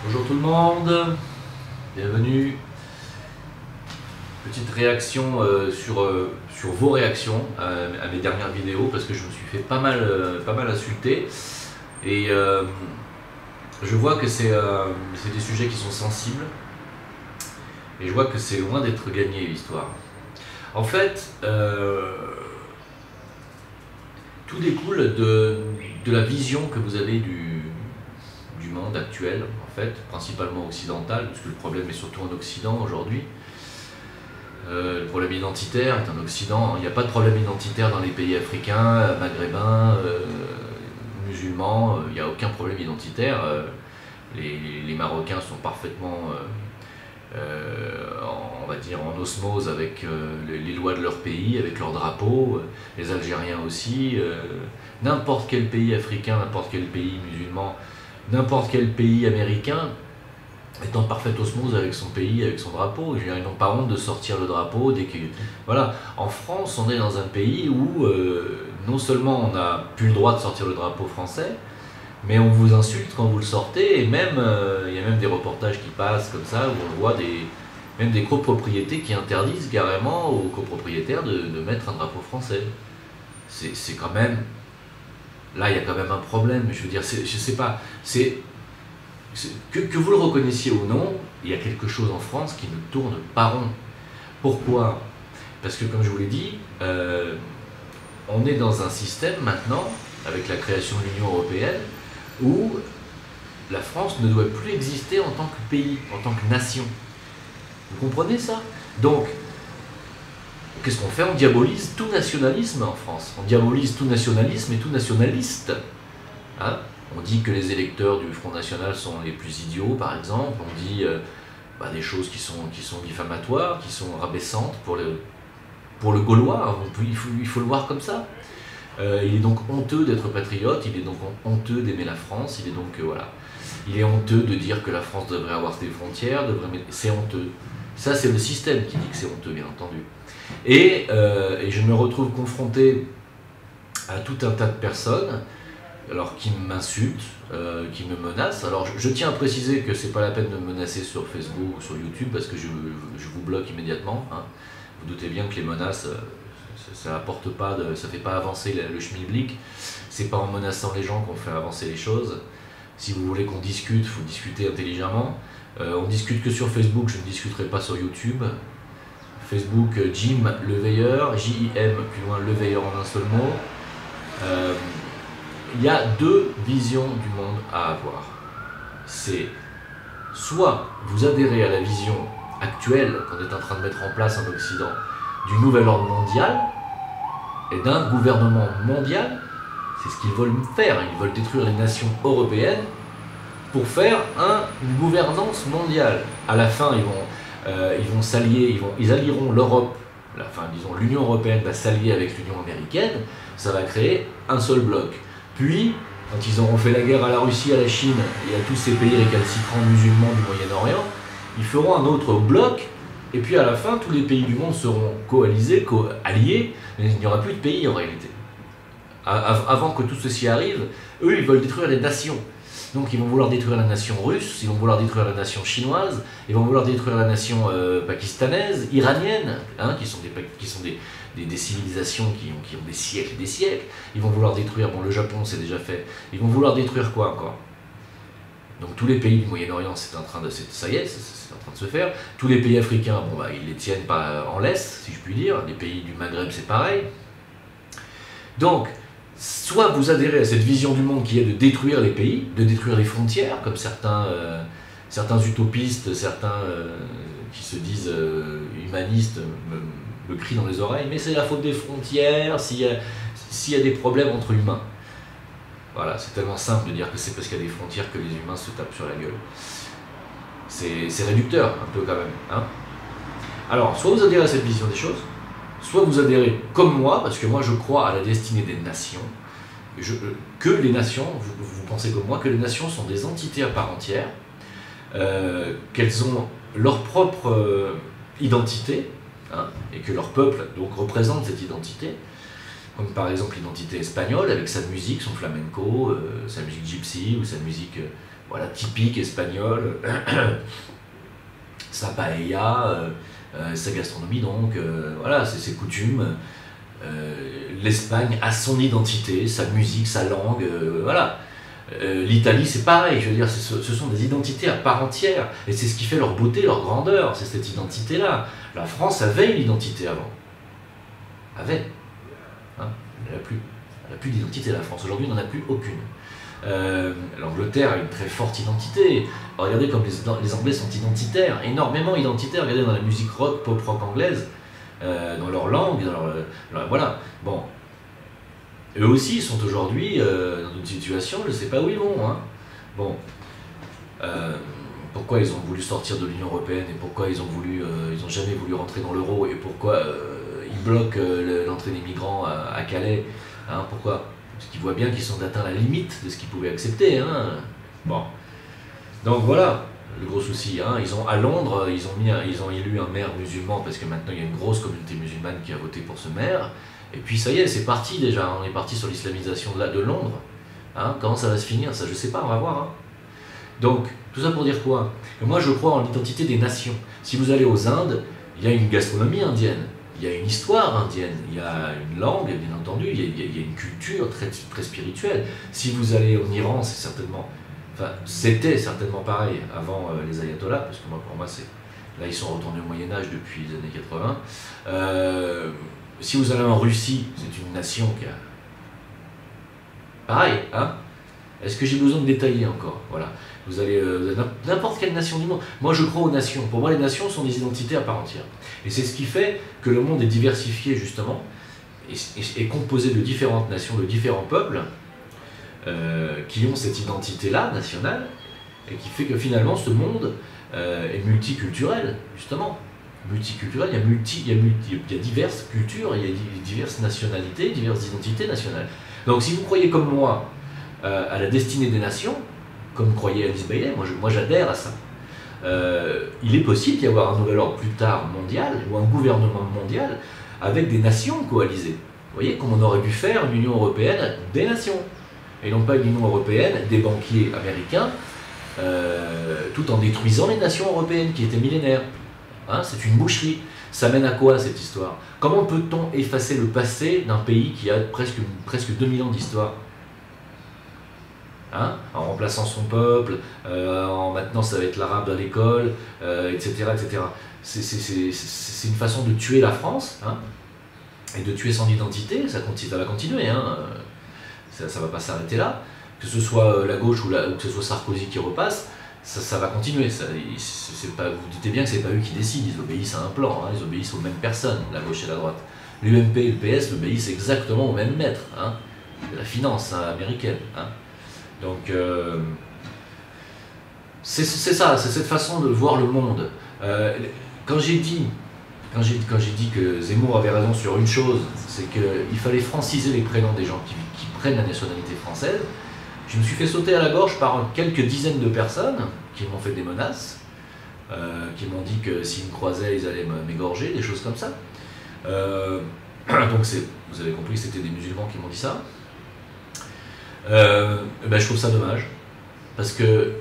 Bonjour tout le monde, bienvenue. Petite réaction sur vos réactions à mes dernières vidéos parce que je me suis fait pas mal insulter et je vois que c'est des sujets qui sont sensibles et je vois que c'est loin d'être gagné l'histoire. En fait, tout découle de la vision que vous avez du monde actuel, en fait, principalement occidental, parce que le problème est surtout en Occident aujourd'hui. Le problème identitaire est en Occident. Il n'y a pas de problème identitaire dans les pays africains, maghrébins, musulmans. Il n'y a aucun problème identitaire. Les Marocains sont parfaitement, on va dire, en osmose avec les lois de leur pays, avec leur drapeau. Les Algériens aussi. N'importe quel pays africain, n'importe quel pays musulman, n'importe quel pays américain est en parfaite osmose avec son pays, avec son drapeau. Ils n'ont pas honte de sortir le drapeau dès que... Voilà. En France, on est dans un pays où non seulement on n'a plus le droit de sortir le drapeau français, mais on vous insulte quand vous le sortez, et même il y a même des reportages qui passent comme ça, où on voit même des copropriétés qui interdisent carrément aux copropriétaires de mettre un drapeau français. C'est quand même... Là, il y a quand même un problème, je veux dire, je sais pas, que vous le reconnaissiez ou non, il y a quelque chose en France qui ne tourne pas rond. Pourquoi? Parce que, comme je vous l'ai dit, on est dans un système maintenant, avec la création de l'Union européenne, où la France ne doit plus exister en tant que pays, en tant que nation. Vous comprenez ça? Donc, qu'est-ce qu'on fait? On diabolise tout nationalisme en France. On diabolise tout nationalisme et tout nationaliste. Hein? On dit que les électeurs du Front National sont les plus idiots, par exemple. On dit des choses qui sont diffamatoires, qui sont rabaissantes pour le Gaulois. Il faut le voir comme ça. Il est donc honteux d'être patriote, il est donc honteux d'aimer la France, il est donc, voilà. Il est honteux de dire que la France devrait avoir des frontières, c'est honteux. Ça, c'est le système qui dit que c'est honteux, bien entendu. Et je me retrouve confronté à tout un tas de personnes alors, qui m'insultent, qui me menacent. Alors je tiens à préciser que c'est pas la peine de me menacer sur Facebook ou sur YouTube parce que je vous bloque immédiatement. Hein. Vous doutez bien que les menaces, ça apporte pas, ça fait pas avancer le schmilblick. C'est pas en menaçant les gens qu'on fait avancer les choses. Si vous voulez qu'on discute, il faut discuter intelligemment. On discute que sur Facebook, je ne discuterai pas sur YouTube. Facebook, Jim Le Veilleur, J-I-M, plus loin Le Veilleur en un seul mot. Il y a deux visions du monde à avoir. C'est soit vous adhérez à la vision actuelle qu'on est en train de mettre en place en Occident du nouvel ordre mondial et d'un gouvernement mondial. C'est ce qu'ils veulent faire. Ils veulent détruire les nations européennes pour faire une gouvernance mondiale. À la fin, ils vont s'allier, ils allieront l'Europe, disons l'Union européenne va s'allier avec l'Union américaine, ça va créer un seul bloc. Puis, quand ils auront fait la guerre à la Russie, à la Chine et à tous ces pays récalcitrants musulmans du Moyen-Orient, ils feront un autre bloc, et puis à la fin, tous les pays du monde seront coalisés, alliés, mais il n'y aura plus de pays en réalité. Avant que tout ceci arrive, eux, ils veulent détruire les nations. Donc ils vont vouloir détruire la nation russe, ils vont vouloir détruire la nation chinoise, ils vont vouloir détruire la nation pakistanaise, iranienne, hein, qui sont des civilisations qui ont des siècles et des siècles. Ils vont vouloir détruire, bon le Japon c'est déjà fait, ils vont vouloir détruire quoi encore? Donc tous les pays du Moyen-Orient, ça y est, c'est en train de se faire. Tous les pays africains, ils les tiennent pas en laisse, si je puis dire. Les pays du Maghreb, c'est pareil. Donc, soit vous adhérez à cette vision du monde qui est de détruire les pays, de détruire les frontières, comme certains utopistes, certains qui se disent humanistes me crient dans les oreilles, mais c'est la faute des frontières s'il y a des problèmes entre humains. Voilà, c'est tellement simple de dire que c'est parce qu'il y a des frontières que les humains se tapent sur la gueule. C'est réducteur, un peu quand même. Hein. Alors, soit vous adhérez à cette vision des choses, soit vous adhérez comme moi, parce que moi je crois à la destinée des nations, que les nations, vous pensez comme moi, que les nations sont des entités à part entière, qu'elles ont leur propre identité, hein, et que leur peuple donc représente cette identité, comme par exemple l'identité espagnole avec sa musique, son flamenco, sa musique gypsy ou sa musique voilà, typique espagnol, sa paella, sa gastronomie donc, voilà, c'est ses coutumes. L'Espagne a son identité, sa musique, sa langue, voilà. L'Italie, c'est pareil, je veux dire, ce sont des identités à part entière, et c'est ce qui fait leur beauté, leur grandeur, c'est cette identité-là. La France avait une identité avant. Avait. Hein, elle n'a plus d'identité, la France. Aujourd'hui, on n'en a plus aucune. L'Angleterre a une très forte identité. Regardez comme les Anglais sont identitaires, énormément identitaires. Regardez dans la musique rock, pop rock anglaise, dans leur langue, voilà. Bon, eux aussi sont aujourd'hui dans une situation, je ne sais pas où ils vont. Hein. Bon, pourquoi ils ont voulu sortir de l'Union européenne et pourquoi ils ont jamais voulu rentrer dans l'euro et pourquoi ils bloquent l'entrée des migrants à Calais. Hein, pourquoi? Parce qu'ils voient bien qu'ils sont atteints à la limite de ce qu'ils pouvaient accepter. Hein. Bon, donc voilà le gros souci. Hein. À Londres, ils ont élu un maire musulman parce que maintenant il y a une grosse communauté musulmane qui a voté pour ce maire. Et puis ça y est, c'est parti déjà. On est parti sur l'islamisation de Londres. Hein. Comment ça va se finir? Ça, je sais pas. On va voir. Hein. Donc tout ça pour dire quoi? Que moi, je crois en l'identité des nations. Si vous allez aux Indes, il y a une gastronomie indienne. Il y a une histoire indienne, il y a une langue, bien entendu, il y a une culture très, très spirituelle. Si vous allez en Iran, c'est certainement, enfin, c'était certainement pareil avant les ayatollahs, parce que pour moi, là, ils sont retournés au Moyen-Âge depuis les années 80. Si vous allez en Russie, c'est une nation qui a... Pareil, hein? Est-ce que j'ai besoin de détailler encore? Voilà. Vous avez n'importe quelle nation du monde. Moi, je crois aux nations. Pour moi, les nations sont des identités à part entière. Et c'est ce qui fait que le monde est diversifié, justement, et composé de différentes nations, de différents peuples, qui ont cette identité-là, nationale, et qui fait que finalement, ce monde est multiculturel, justement. Multiculturel, il y a diverses cultures, il y a diverses nationalités, diverses identités nationales. Donc, si vous croyez comme moi à la destinée des nations, comme croyait Alice Bailey, moi j'adhère à ça. Il est possible d'y avoir un nouvel ordre plus tard mondial, ou un gouvernement mondial, avec des nations coalisées. Vous voyez, comme on aurait dû faire une Union européenne des nations, et non pas une Union européenne des banquiers américains, tout en détruisant les nations européennes qui étaient millénaires. Hein, c'est une boucherie. Ça mène à quoi cette histoire? Comment peut-on effacer le passé d'un pays qui a presque 2000 ans d'histoire? Hein, en remplaçant son peuple, maintenant ça va être l'arabe à l'école, etc. etc. C'est une façon de tuer la France, hein, et de tuer son identité. Ça va continuer, hein, ça ne va pas s'arrêter là. Que ce soit la gauche ou que ce soit Sarkozy qui repasse, ça va continuer. Vous doutez bien que ce n'est pas eux qui décident, ils obéissent à un plan, hein, ils obéissent aux mêmes personnes, la gauche et la droite. L'UMP et le PS obéissent exactement au même maître, hein, de la finance américaine. Hein. Donc, c'est ça, c'est cette façon de voir le monde. Quand j'ai dit que Zemmour avait raison sur une chose, c'est qu'il fallait franciser les prénoms des gens qui prennent la nationalité française, je me suis fait sauter à la gorge par quelques dizaines de personnes qui m'ont fait des menaces, qui m'ont dit que s'ils me croisaient, ils allaient m'égorger, des choses comme ça. Donc, vous avez compris que c'était des musulmans qui m'ont dit ça. Je trouve ça dommage, parce que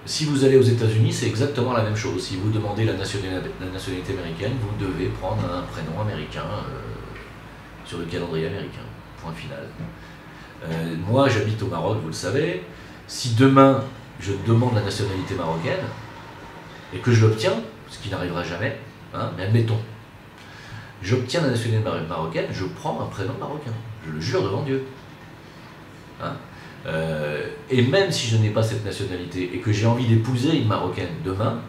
si vous allez aux États-Unis, c'est exactement la même chose. Si vous demandez la nationalité américaine, vous devez prendre un prénom américain sur le calendrier américain. Point final. Moi, j'habite au Maroc, vous le savez. Si demain, je demande la nationalité marocaine, et que je l'obtiens, ce qui n'arrivera jamais, hein, mais admettons, j'obtiens la nationalité marocaine, je prends un prénom marocain. Je le jure devant Dieu. Hein. Et même si je n'ai pas cette nationalité et que j'ai envie d'épouser une Marocaine demain,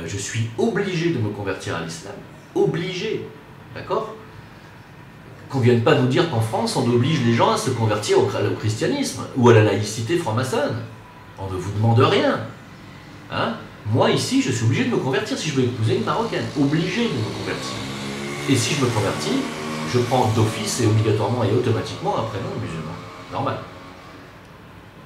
je suis obligé de me convertir à l'islam. Obligé. D'accord? Qu'on ne vienne pas nous dire qu'en France, on oblige les gens à se convertir au christianisme ou à la laïcité franc-maçonne. On ne vous demande rien. Hein? Moi, ici, je suis obligé de me convertir si je veux épouser une Marocaine. Obligé de me convertir. Et si je me convertis, je prends d'office et obligatoirement et automatiquement un prénom musulman. Normal.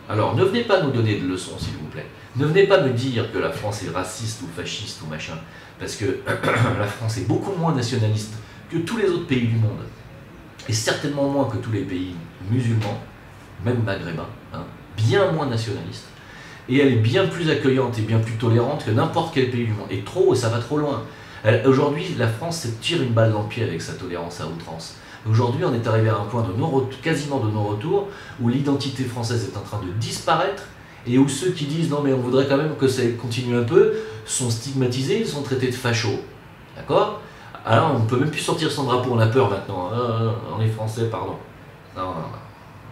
Alors, ne venez pas nous donner de leçons, s'il vous plaît. Ne venez pas me dire que la France est raciste ou fasciste ou machin, parce que la France est beaucoup moins nationaliste que tous les autres pays du monde, et certainement moins que tous les pays musulmans, même maghrébins, hein, bien moins nationalistes. et elle est bien plus accueillante et bien plus tolérante que n'importe quel pays du monde. Et trop, ça va trop loin. Aujourd'hui, la France se tire une balle dans le pied avec sa tolérance à outrance. Aujourd'hui, on est arrivé à un point de quasiment de non-retour, où l'identité française est en train de disparaître, et où ceux qui disent non mais on voudrait quand même que ça continue un peu, sont stigmatisés, sont traités de fachos. D'accord? Alors on ne peut même plus sortir son drapeau, on a peur maintenant. On est français, pardon. Non, non, non.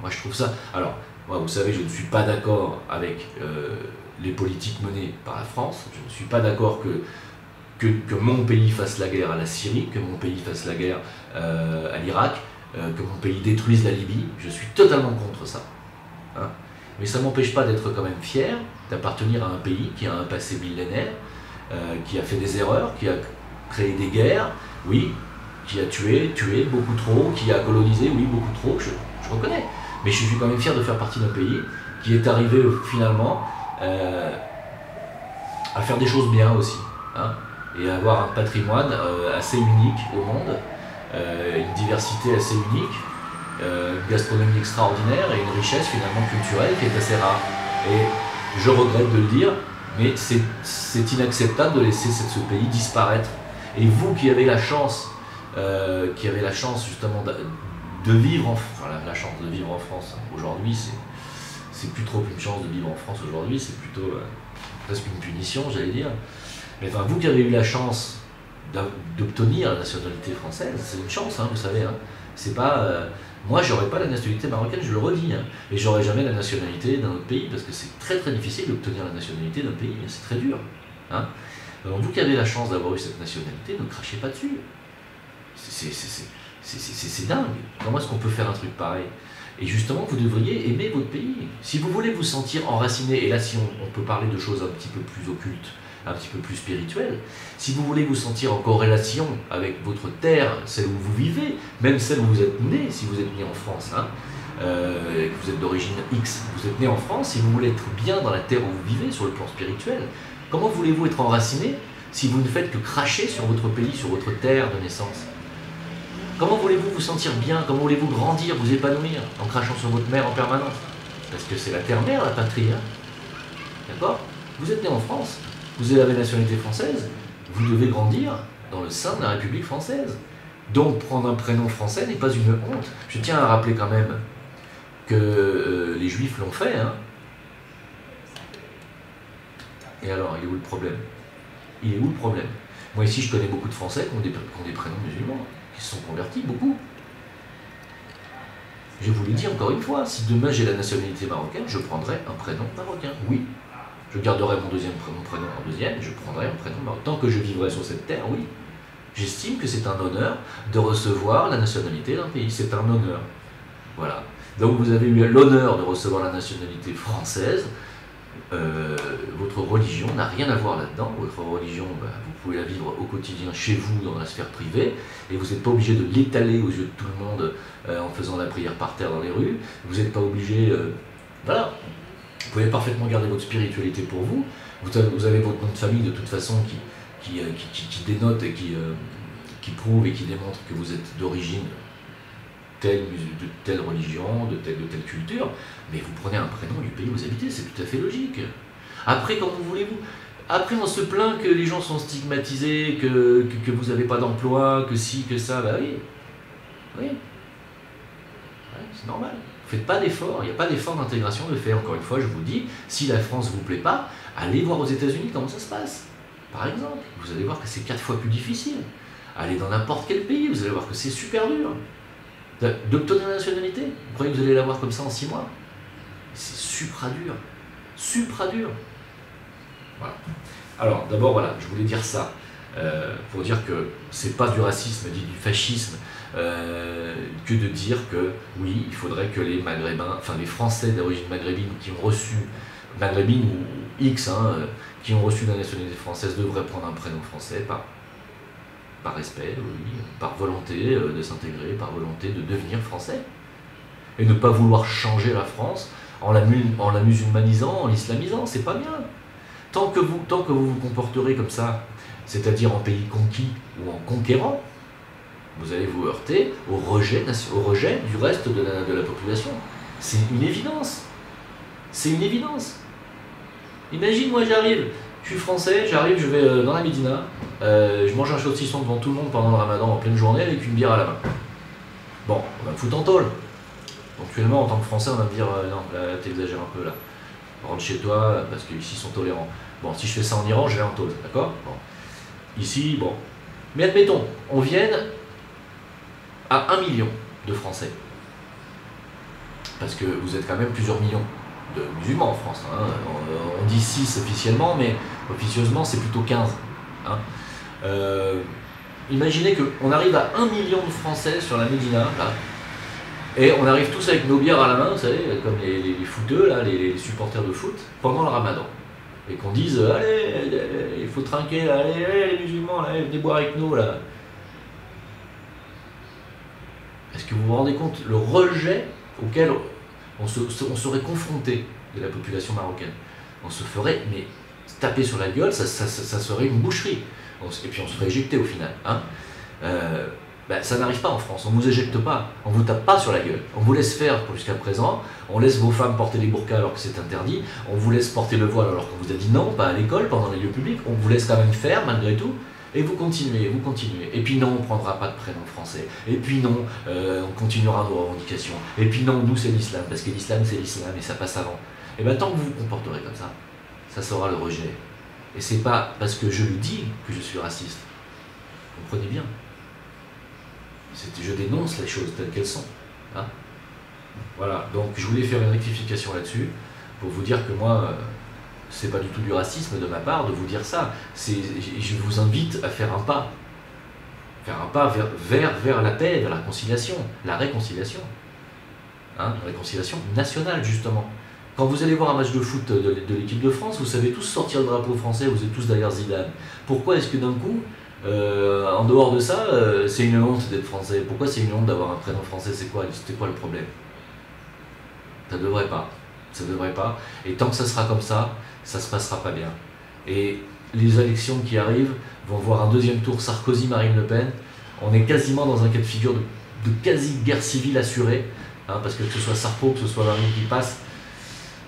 Moi je trouve ça... Alors, moi vous savez, je ne suis pas d'accord avec les politiques menées par la France. Je ne suis pas d'accord que mon pays fasse la guerre à la Syrie, que mon pays fasse la guerre à l'Irak, que mon pays détruise la Libye. Je suis totalement contre ça. Hein? Mais ça ne m'empêche pas d'être quand même fier d'appartenir à un pays qui a un passé millénaire, qui a fait des erreurs, qui a créé des guerres, oui, qui a tué beaucoup trop, qui a colonisé, oui, beaucoup trop, je reconnais. Mais je suis quand même fier de faire partie d'un pays qui est arrivé finalement à faire des choses bien aussi, hein, et à avoir un patrimoine assez unique au monde, une diversité assez unique, une gastronomie extraordinaire et une richesse finalement culturelle qui est assez rare. Et je regrette de le dire, mais c'est inacceptable de laisser ce pays disparaître. Et vous qui avez la chance, justement de vivre la chance de vivre en France aujourd'hui, c'est plus trop une chance de vivre en France aujourd'hui, c'est plutôt presque une punition, j'allais dire. Mais enfin, vous qui avez eu la chance d'obtenir la nationalité française, c'est une chance, hein, vous savez. Hein. C'est pas, moi, j'aurais pas la nationalité marocaine, je le redis, hein, et j'aurais jamais la nationalité d'un autre pays, parce que c'est très très difficile d'obtenir la nationalité d'un pays, c'est très dur. Hein. Donc vous qui avez la chance d'avoir eu cette nationalité, ne crachez pas dessus. C'est dingue. Comment est-ce qu'on peut faire un truc pareil? Et justement, vous devriez aimer votre pays. Si vous voulez vous sentir enraciné, et là si on peut parler de choses un petit peu plus occultes, un petit peu plus spirituelles, si vous voulez vous sentir en corrélation avec votre terre, celle où vous vivez, même celle où vous êtes né, si vous êtes né en France, hein, que vous êtes d'origine X, vous êtes né en France, si vous voulez être bien dans la terre où vous vivez, sur le plan spirituel, comment voulez-vous être enraciné si vous ne faites que cracher sur votre pays, sur votre terre de naissance? Comment voulez-vous vous sentir bien? Comment voulez-vous grandir, vous épanouir en crachant sur votre mère en permanence? Parce que c'est la terre-mère, la patrie. Hein. D'accord? Vous êtes né en France, vous avez la nationalité française, vous devez grandir dans le sein de la République française. Donc prendre un prénom français n'est pas une honte. Je tiens à rappeler quand même que les Juifs l'ont fait. Hein. Et alors, il est où le problème? Il est où le problème? Moi ici, je connais beaucoup de Français qui ont des prénoms musulmans, qui se sont convertis, beaucoup. Je vous l'ai dit encore une fois, si demain j'ai la nationalité marocaine, je prendrai un prénom marocain, oui. Je garderai mon prénom en deuxième, je prendrai un prénom marocain. Tant que je vivrai sur cette terre, oui. J'estime que c'est un honneur de recevoir la nationalité d'un pays, c'est un honneur. Voilà. Donc vous avez eu l'honneur de recevoir la nationalité française. Votre religion n'a rien à voir là-dedans. Votre religion, vous pouvez la vivre au quotidien chez vous, dans la sphère privée, et vous n'êtes pas obligé de l'étaler aux yeux de tout le monde en faisant la prière par terre dans les rues. Vous n'êtes pas obligé... voilà. Vous pouvez parfaitement garder votre spiritualité pour vous. Vous avez votre nom de famille de toute façon qui dénote et qui prouve et qui démontre que vous êtes d'origine de telle religion, de telle culture, mais vous prenez un prénom du pays où vous habitez, c'est tout à fait logique. Après, comment voulez-vous? Après, on se plaint que les gens sont stigmatisés, que vous n'avez pas d'emploi, que si, que ça, bah oui. Oui. Ouais, c'est normal. Faites pas d'efforts, il n'y a pas d'effort d'intégration de faire. Encore une fois, je vous dis, si la France ne vous plaît pas, allez voir aux États-Unis comment ça se passe. Par exemple, vous allez voir que c'est 4 fois plus difficile. Allez dans n'importe quel pays, vous allez voir que c'est super dur. D'obtenir la nationalité, vous croyez que vous allez l'avoir comme ça en 6 mois? C'est supra dur. Supra dur. Voilà. Alors, d'abord, voilà, je voulais dire ça, pour dire que c'est pas du racisme, du fascisme, que de dire que, oui, il faudrait que les Maghrébins, enfin les Français d'origine maghrébine qui ont reçu, maghrébine ou X, hein, qui ont reçu la nationalité française devraient prendre un prénom français par respect, oui, par volonté de s'intégrer, par volonté de devenir français. Et ne pas vouloir changer la France en la musulmanisant, en l'islamisant, c'est pas bien. Tant que vous vous comporterez comme ça, c'est-à-dire en pays conquis ou en conquérant, vous allez vous heurter au rejet du reste de la population. C'est une évidence. C'est une évidence. Imagine, moi j'arrive, je suis français, j'arrive, je vais dans la Médina, je mange un saucisson devant tout le monde pendant le ramadan en pleine journée avec une bière à la main. Bon, on va me foutre en tôle. Actuellement, en tant que français, on va me dire non, là t'exagères un peu là. Rentre chez toi parce qu'ici ils sont tolérants. Bon, si je fais ça en Iran, je vais en tôle, d'accord? Bon. Ici, bon. Mais admettons, on vienne à 1 million de Français. Parce que vous êtes quand même plusieurs millions de musulmans en France. Hein. On dit 6 officiellement, mais officieusement c'est plutôt 15. Hein. Imaginez qu'on arrive à 1 million de Français sur la Médina, là, et on arrive tous avec nos bières à la main, vous savez, comme les footeux, là, les supporters de foot, pendant le ramadan. Et qu'on dise, allez, il faut trinquer, allez, les musulmans, là, venez boire avec nous, là. Est-ce que vous vous rendez compte le rejet auquel on serait confronté de la population marocaine? On se ferait mais taper sur la gueule, ça serait une boucherie. Et puis on se ferait éjecter au final. Hein. Ça n'arrive pas en France, on ne vous éjecte pas, on ne vous tape pas sur la gueule. On vous laisse faire jusqu'à présent, on laisse vos femmes porter les burqas alors que c'est interdit, on vous laisse porter le voile alors qu'on vous a dit non, pas à l'école, pendant les lieux publics, on vous laisse quand même faire malgré tout. Et vous continuez, vous continuez. Et puis non, on ne prendra pas de prénom français. Et puis non, on continuera nos revendications. Et puis non, nous c'est l'islam, parce que l'islam c'est l'islam et ça passe avant. Et bien tant que vous vous comporterez comme ça sera le rejet. Et c'est pas parce que je le dis que je suis raciste. Comprenez bien. Je dénonce les choses telles qu'elles sont. Hein. Voilà, donc je voulais faire une rectification là-dessus, pour vous dire que moi... c'est pas du tout du racisme de ma part de vous dire ça. Je vous invite à faire un pas. Faire un pas vers la paix, vers la réconciliation. La réconciliation. Hein, la réconciliation nationale, justement. Quand vous allez voir un match de foot de l'équipe de France, vous savez tous sortir le drapeau français, vous êtes tous derrière Zidane. Pourquoi est-ce que d'un coup, en dehors de ça, c'est une honte d'être français? Pourquoi c'est une honte d'avoir un prénom français? C'était quoi le problème? Ça devrait pas. Ça devrait pas. Et tant que ça sera comme ça se passera pas bien. Et les élections qui arrivent vont voir un deuxième tour Sarkozy-Marine Le Pen. On est quasiment dans un cas de figure de quasi-guerre civile assurée, hein, parce que ce soit Sarko, que ce soit Marine qui passe,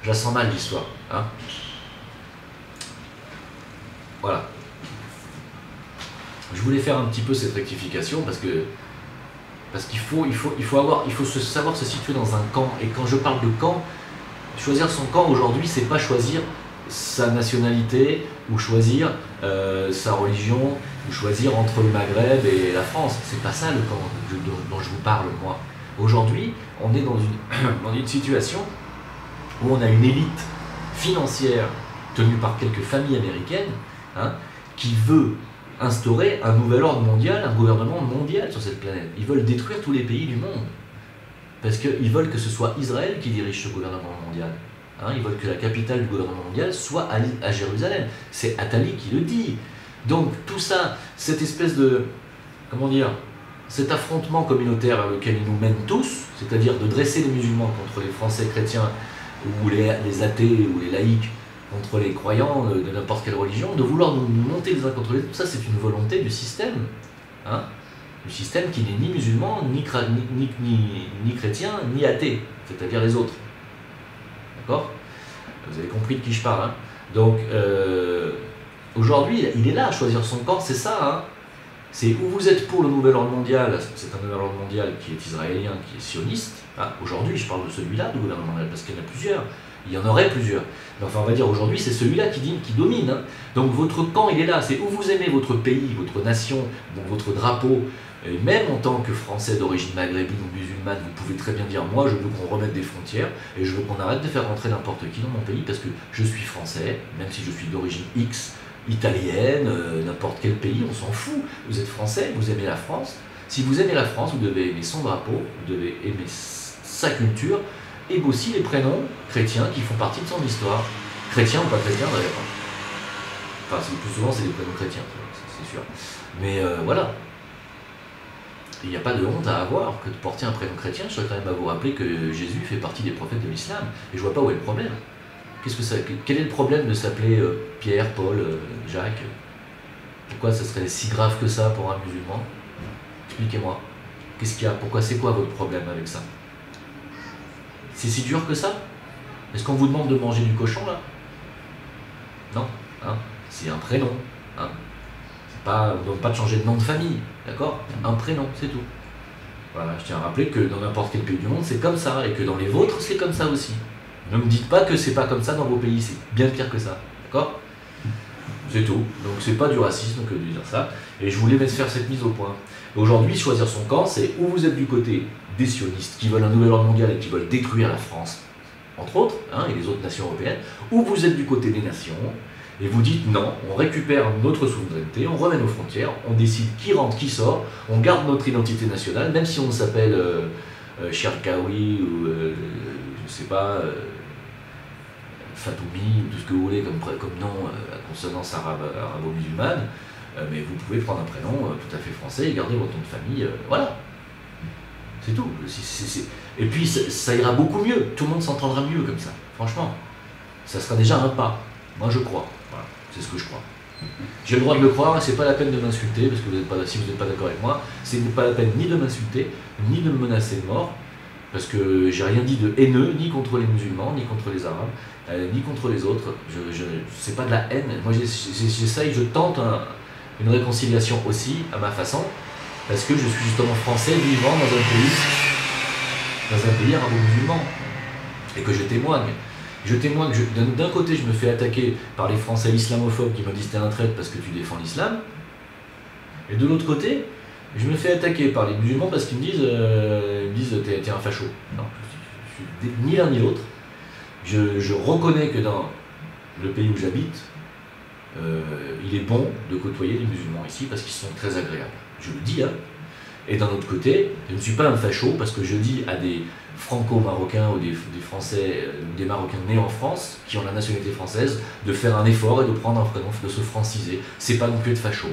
je la sens mal l'histoire. Hein. Voilà. Je voulais faire un petit peu cette rectification parce qu'il faut savoir se situer dans un camp. Et quand je parle de camp, choisir son camp aujourd'hui, c'est pas choisir sa nationalité ou choisir sa religion ou choisir entre le Maghreb et la France. C'est pas ça le camp dont je vous parle, moi. Aujourd'hui, on est dans une situation où on a une élite financière tenue par quelques familles américaines, hein, qui veut instaurer un nouvel ordre mondial, un gouvernement mondial sur cette planète. Ils veulent détruire tous les pays du monde. Parce qu'ils veulent que ce soit Israël qui dirige ce gouvernement mondial. Hein, ils veulent que la capitale du gouvernement mondial soit à Jérusalem. C'est Attali qui le dit. Donc tout ça, cette espèce de... Comment dire? Cet affrontement communautaire vers lequel ils nous mènent tous, c'est-à-dire de dresser les musulmans contre les Français chrétiens, ou les athées, ou les laïcs contre les croyants de n'importe quelle religion, de vouloir nous monter les uns contre les autres, ça c'est une volonté du système. Hein, du système qui n'est ni musulman, ni chrétien, ni athée, c'est-à-dire les autres. D'accord? Vous avez compris de qui je parle. Hein. Donc, aujourd'hui, il est là à choisir son camp, c'est ça. Hein. C'est où vous êtes pour le nouvel ordre mondial, c'est un nouvel ordre mondial qui est israélien, qui est sioniste. Ah, aujourd'hui, je parle de celui-là, du gouvernement mondial, parce qu'il y en a plusieurs. Il y en aurait plusieurs. Mais enfin, on va dire aujourd'hui, c'est celui-là qui domine. Hein. Donc, votre camp, il est là. C'est où vous aimez votre pays, votre nation, donc votre drapeau. Et même en tant que Français d'origine maghrébine ou musulmane, vous pouvez très bien dire, moi, je veux qu'on remette des frontières et je veux qu'on arrête de faire rentrer n'importe qui dans mon pays parce que je suis français, même si je suis d'origine X, italienne, n'importe quel pays, on s'en fout. Vous êtes français, vous aimez la France. Si vous aimez la France, vous devez aimer son drapeau, vous devez aimer sa culture et aussi les prénoms chrétiens qui font partie de son histoire. Chrétiens ou pas chrétiens d'ailleurs. Enfin, le plus souvent, c'est des prénoms chrétiens, c'est sûr. Mais voilà. Il n'y a pas de honte à avoir que de porter un prénom chrétien. Je serais quand même à vous rappeler que Jésus fait partie des prophètes de l'islam. Et je vois pas où est le problème. Quel est le problème de s'appeler Pierre, Paul, Jacques? Pourquoi ça serait si grave que ça pour un musulman? Expliquez-moi. Qu'est-ce qu'il y a? Pourquoi? C'est quoi votre problème avec ça? C'est si dur que ça? Est-ce qu'on vous demande de manger du cochon là? hein. C'est un prénom. Hein. Pas, on ne demande pas de changer de nom de famille, d'accord? Un prénom, c'est tout. Voilà, je tiens à rappeler que dans n'importe quel pays du monde, c'est comme ça, et que dans les vôtres, c'est comme ça aussi. Ne me dites pas que c'est pas comme ça dans vos pays, c'est bien pire que ça, d'accord? C'est tout. Donc c'est pas du racisme que de dire ça. Et je voulais faire cette mise au point. Aujourd'hui, choisir son camp, c'est où vous êtes du côté des sionistes qui veulent un nouvel ordre mondial et qui veulent détruire la France, entre autres, hein, et les autres nations européennes, ou vous êtes du côté des nations, et vous dites non, on récupère notre souveraineté, on remet nos frontières, on décide qui rentre, qui sort, on garde notre identité nationale, même si on s'appelle Cherkaoui ou je sais pas, Fatoumi, ou tout ce que vous voulez comme nom à consonance arabo-musulmane, mais vous pouvez prendre un prénom tout à fait français et garder votre nom de famille, voilà. C'est tout. Et puis ça ira beaucoup mieux, tout le monde s'entendra mieux comme ça, franchement. Ça sera déjà un pas, moi je crois. Voilà, c'est ce que je crois. J'ai le droit de le croire et c'est pas la peine de m'insulter, parce que si vous n'êtes pas d'accord avec moi, c'est pas la peine ni de m'insulter, ni de me menacer de mort, parce que j'ai rien dit de haineux, ni contre les musulmans, ni contre les arabes, ni contre les autres. C'est pas de la haine. Moi j'essaye, je tente une réconciliation aussi, à ma façon, parce que je suis justement français vivant dans un pays arabo-musulman, et que je témoigne. Je témoigne que d'un côté je me fais attaquer par les Français islamophobes qui me disent t'es un traître parce que tu défends l'islam, et de l'autre côté je me fais attaquer par les musulmans parce qu'ils me disent t'es un facho. Non, je suis ni l'un ni l'autre. Je reconnais que dans le pays où j'habite, il est bon de côtoyer les musulmans ici parce qu'ils sont très agréables. Je le dis, hein. Et d'un autre côté, je ne suis pas un facho parce que je dis à des franco-marocains ou des Français, des Marocains nés en France, qui ont la nationalité française, de faire un effort et de prendre un prénom, de se franciser. C'est pas non plus être facho.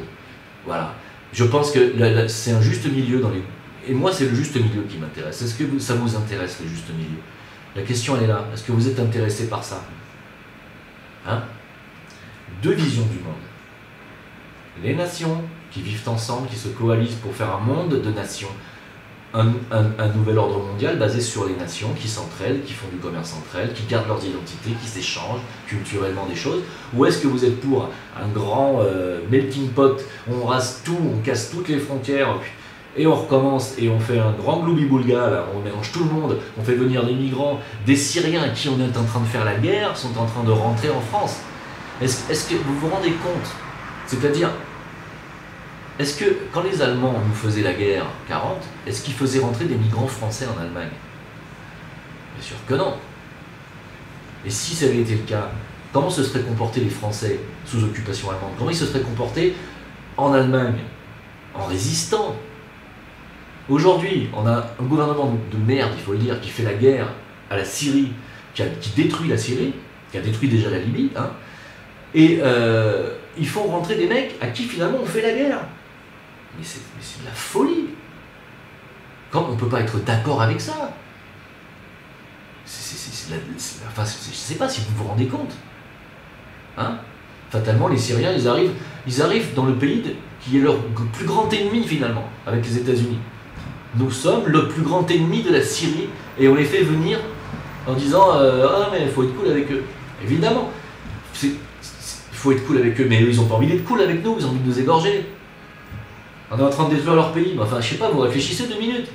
Voilà. Je pense que c'est un juste milieu dans les... Et moi, c'est le juste milieu qui m'intéresse. Est-ce que ça vous intéresse, le juste milieu? La question, elle est là. Est-ce que vous êtes intéressé par ça? Hein? Deux visions du monde. Les nations qui vivent ensemble, qui se coalisent pour faire un monde de nations. Un nouvel ordre mondial basé sur les nations qui s'entraident, qui font du commerce entre elles, qui gardent leurs identités, qui s'échangent culturellement des choses? Ou est-ce que vous êtes pour un grand melting pot, on rase tout, on casse toutes les frontières, et on recommence, et on fait un grand gloubi-boulga, là, on mélange tout le monde, on fait venir des migrants, des Syriens à qui on est en train de faire la guerre, sont en train de rentrer en France? Est-ce que vous vous rendez compte? C'est-à-dire, est-ce que, quand les Allemands nous faisaient la guerre 40, est-ce qu'ils faisaient rentrer des migrants français en Allemagne? Bien sûr que non. Et si ça avait été le cas, comment se seraient comportés les Français sous occupation allemande? Comment ils se seraient comportés en Allemagne? En résistant. Aujourd'hui, on a un gouvernement de merde, il faut le dire, qui fait la guerre à la Syrie, qui détruit la Syrie, qui a détruit déjà la Libye, hein, et ils font rentrer des mecs à qui finalement on fait la guerre. Mais c'est de la folie. Comment on ne peut pas être d'accord avec ça? Enfin, je ne sais pas si vous vous rendez compte. Hein? Fatalement, les Syriens, ils arrivent dans le pays qui est leur plus grand ennemi finalement, avec les États-Unis. Nous sommes le plus grand ennemi de la Syrie et on les fait venir en disant ah mais il faut être cool avec eux. Évidemment, il faut être cool avec eux, mais eux ils n'ont pas envie d'être cool avec nous, ils ont envie de nous égorger. On est en train de détruire leur pays, mais enfin je sais pas, vous réfléchissez 2 minutes.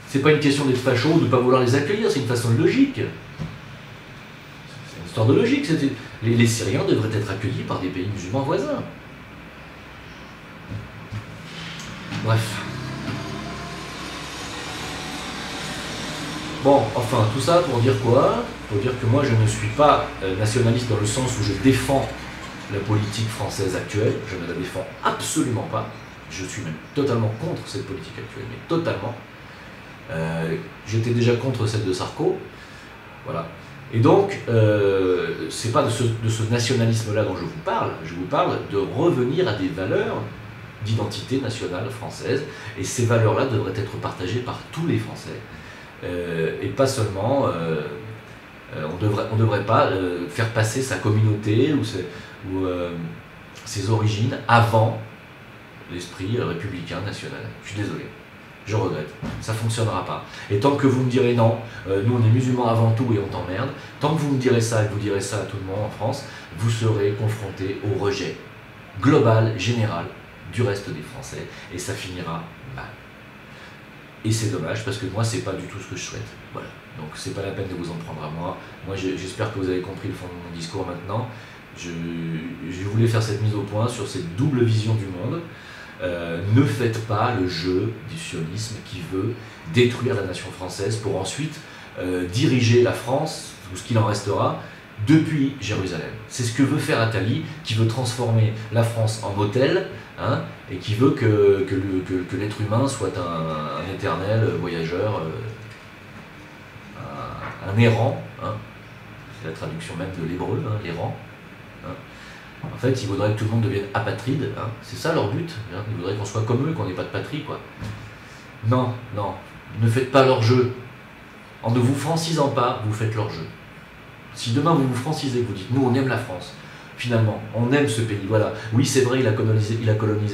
C'est pas une question d'être facho ou de ne pas vouloir les accueillir, c'est une façon de logique. C'est une histoire de logique. Les Syriens devraient être accueillis par des pays musulmans voisins. Bref. Bon, enfin, tout ça pour dire quoi? Pour dire que moi je ne suis pas nationaliste dans le sens où je défends la politique française actuelle, je ne la défends absolument pas. Je suis même totalement contre cette politique actuelle, mais totalement. J'étais déjà contre celle de Sarko, voilà. Et donc, c'est pas de ce nationalisme-là dont je vous parle de revenir à des valeurs d'identité nationale française, et ces valeurs-là devraient être partagées par tous les Français, et pas seulement, on devrait pas faire passer sa communauté ou ses origines avant l'esprit républicain national. Je suis désolé. je regrette. Ça ne fonctionnera pas. Et tant que vous me direz non, nous on est musulmans avant tout et on t'emmerde, tant que vous me direz ça et que vous direz ça à tout le monde en France, vous serez confronté au rejet global, général, du reste des Français, et ça finira mal. Et c'est dommage, parce que moi, c'est pas du tout ce que je souhaite. Voilà. Donc, c'est pas la peine de vous en prendre à moi. Moi, j'espère que vous avez compris le fond de mon discours maintenant. Je voulais faire cette mise au point sur cette double vision du monde. Ne faites pas le jeu du sionisme qui veut détruire la nation française pour ensuite diriger la France, ou ce qu'il en restera, depuis Jérusalem. C'est ce que veut faire Attali, qui veut transformer la France en motel, hein, et qui veut que l'être humain soit un éternel voyageur, un errant, hein. C'est la traduction même de l'hébreu, hein, l'errant. Hein. En fait, ils voudraient que tout le monde devienne apatride, hein. C'est ça leur but, hein. Ils voudraient qu'on soit comme eux, qu'on n'ait pas de patrie, quoi. Non, non, ne faites pas leur jeu. En ne vous francisant pas, vous faites leur jeu. Si demain vous vous francisez, que vous dites, nous on aime la France, finalement, on aime ce pays, voilà. Oui, c'est vrai, il a colonisé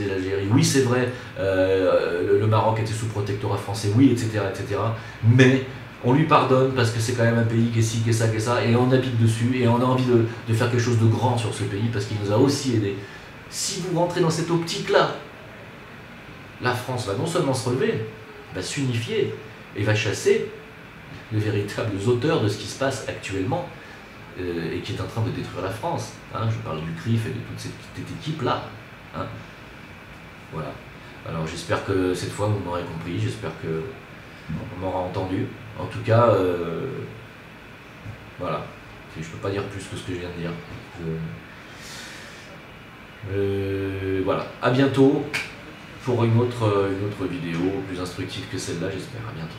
l'Algérie, oui, c'est vrai, le Maroc était sous protectorat français, oui, etc., etc. Mais on lui pardonne parce que c'est quand même un pays qui est ci, qui est ça, et on habite dessus, et on a envie de faire quelque chose de grand sur ce pays parce qu'il nous a aussi aidés. Si vous rentrez dans cette optique-là, la France va non seulement se relever, va s'unifier et va chasser les véritables auteurs de ce qui se passe actuellement et qui est en train de détruire la France. Hein, je parle du CRIF et de toute cette équipe-là. Hein. Voilà. Alors j'espère que cette fois vous m'aurez compris, j'espère que on m'aura entendu. En tout cas, voilà. Je ne peux pas dire plus que ce que je viens de dire. Voilà. À bientôt pour une autre vidéo plus instructive que celle-là, j'espère. À bientôt.